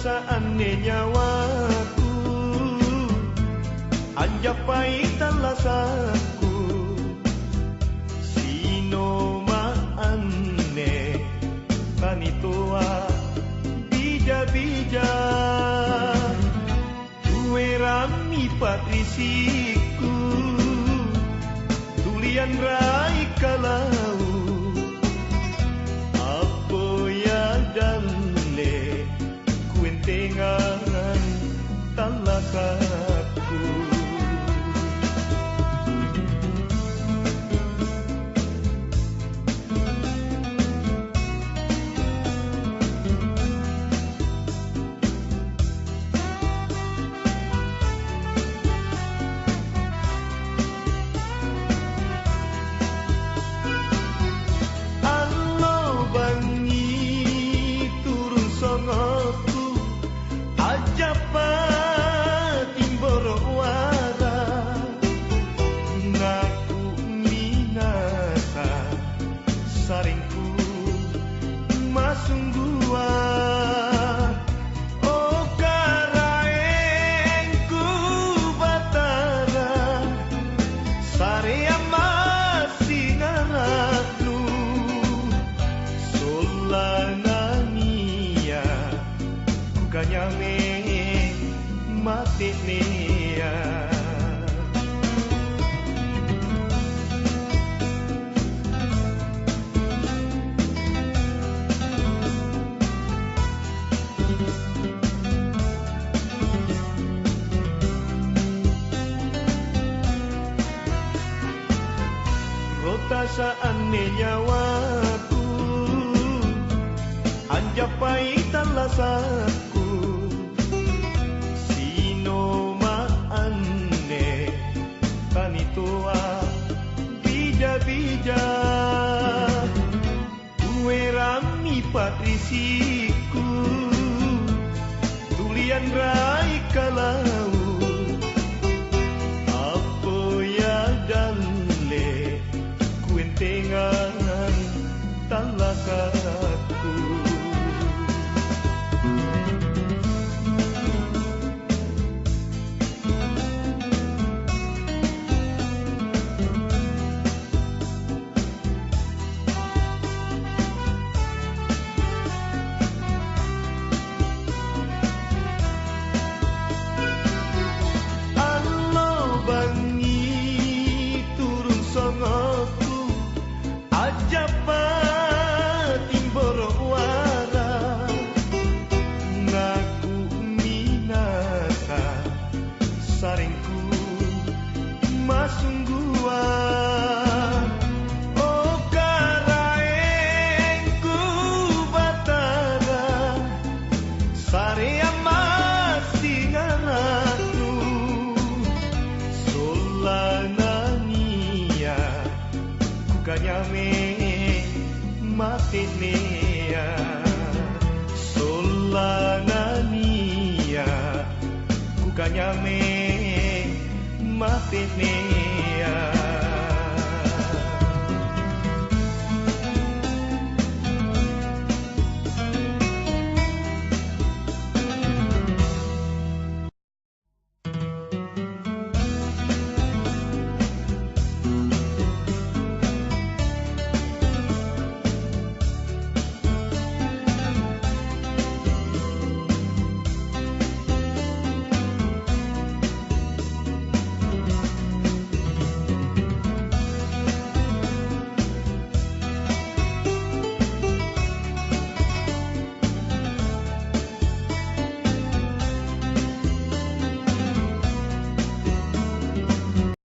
Seandainya nyawaku anjak paitan lasaku sino maane tanitoa bija-bija duwe rami patrisiku tulian rai kalau apa ya dalle kuentengan talakaku Allah bangi turun songoku ajapa timbor wara ngaku minasa saringku masunggua oh karaengku batara sarea masih ngaratu solanania kukanyame mati nia rota seandainya nyawaku anjak paitan lasaku bija duwe rami patrisiku tulian rai kalau apa ya dalle kuentengan talakaku songoku ajapa timbor wara ngaku minasa saringku masunggua oh karaengku batara sarea masih ngaratu solanania kukanyame mati nia solanania kukanyame mati nia